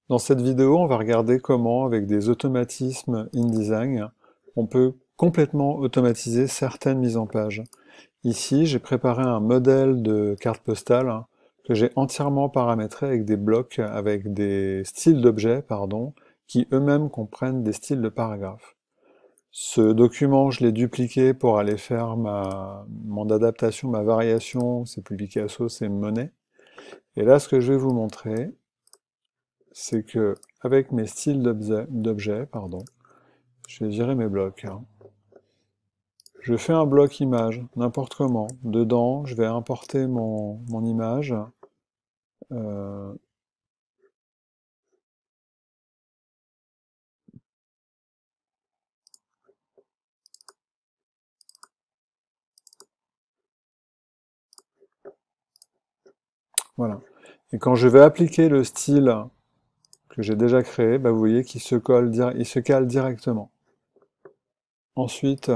Dans cette vidéo, on va regarder comment, avec des automatismes InDesign, on peut complètement automatiser certaines mises en page. Ici, j'ai préparé un modèle de carte postale que j'ai entièrement paramétré avec des blocs, avec des styles d'objets, pardon, qui eux-mêmes comprennent des styles de paragraphes. Ce document, je l'ai dupliqué pour aller faire mon adaptation, ma variation, c'est plus Picasso, c'est Monet. Et là, ce que je vais vous montrer, c'est que avec mes styles d'objets, je vais virer mes blocs. Je fais un bloc image, n'importe comment. Dedans, je vais importer mon image. Euh, voilà. Et quand je vais appliquer le style que j'ai déjà créé, bah, vous voyez qu'il il se cale directement. Ensuite,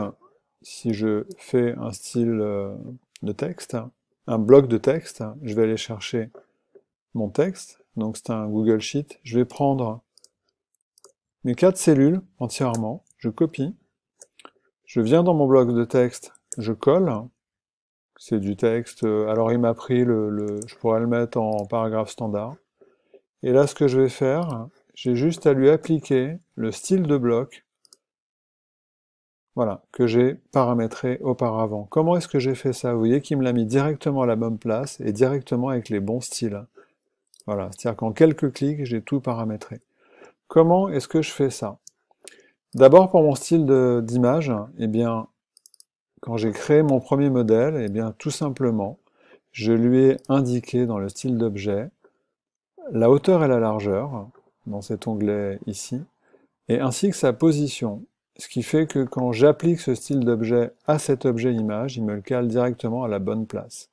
si je fais un style de texte, un bloc de texte, je vais aller chercher mon texte. Donc c'est un Google Sheet. Je vais prendre mes 4 cellules entièrement, je copie, je viens dans mon bloc de texte, je colle, c'est du texte, alors il m'a pris je pourrais le mettre en paragraphe standard, et là ce que je vais faire, j'ai juste à lui appliquer le style de bloc, voilà, que j'ai paramétré auparavant. Comment est-ce que j'ai fait ça? Vous voyez qu'il me l'a mis directement à la bonne place, et directement avec les bons styles. Voilà, c'est-à-dire qu'en quelques clics, j'ai tout paramétré. Comment est-ce que je fais ça? D'abord, pour mon style d'image, eh bien, quand j'ai créé mon premier modèle, eh bien, tout simplement, je lui ai indiqué dans le style d'objet la hauteur et la largeur, dans cet onglet ici, et ainsi que sa position. Ce qui fait que quand j'applique ce style d'objet à cet objet image, il me le cale directement à la bonne place.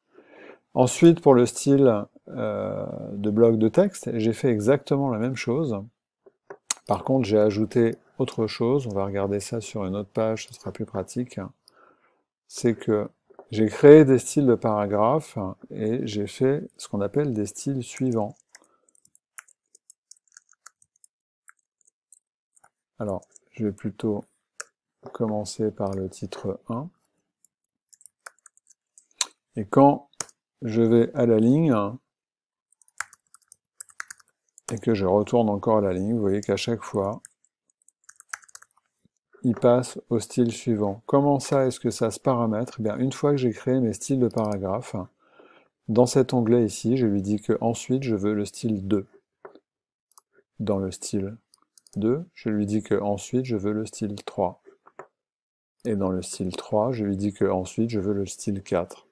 Ensuite, pour le style de bloc de texte, j'ai fait exactement la même chose. Par contre, j'ai ajouté autre chose, on va regarder ça sur une autre page, ce sera plus pratique. C'est que j'ai créé des styles de paragraphes et j'ai fait ce qu'on appelle des styles suivants. Alors, je vais plutôt commencer par le titre 1. Et quand je vais à la ligne et que je retourne encore à la ligne, vous voyez qu'à chaque fois, il passe au style suivant. Comment ça est-ce que ça se paramètre? Eh bien, une fois que j'ai créé mes styles de paragraphes, dans cet onglet ici, je lui dis que ensuite je veux le style 2. Dans le style 2, je lui dis que ensuite je veux le style 3. Et dans le style 3, je lui dis que ensuite je veux le style 4.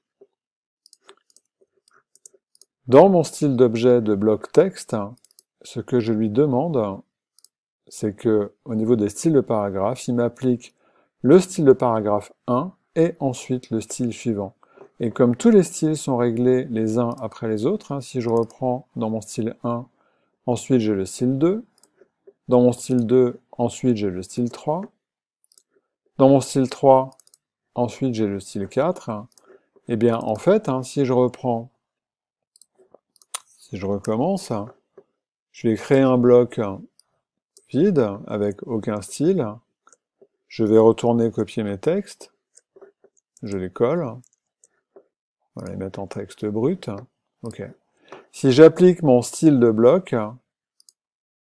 Dans mon style d'objet de bloc texte, ce que je lui demande, c'est que au niveau des styles de paragraphe, il m'applique le style de paragraphe 1 et ensuite le style suivant. Et comme tous les styles sont réglés les uns après les autres, si je reprends dans mon style 1, ensuite j'ai le style 2, dans mon style 2, ensuite j'ai le style 3, dans mon style 3, ensuite j'ai le style 4, et bien en fait, si je recommence, je vais créer un bloc vide avec aucun style, je vais retourner copier mes textes, je les colle, on va les mettre en texte brut, ok. Si j'applique mon style de bloc,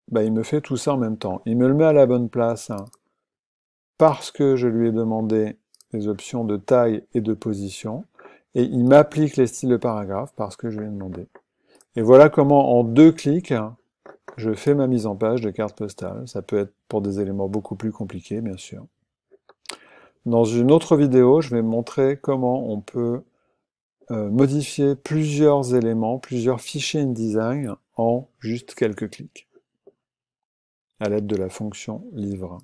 bah, il me fait tout ça en même temps. Il me le met à la bonne place parce que je lui ai demandé les options de taille et de position, et il m'applique les styles de paragraphe parce que je lui ai demandé. Et voilà comment en 2 clics, je fais ma mise en page de carte postale. Ça peut être pour des éléments beaucoup plus compliqués, bien sûr. Dans une autre vidéo, je vais montrer comment on peut modifier plusieurs éléments, plusieurs fichiers InDesign en juste quelques clics, à l'aide de la fonction livre.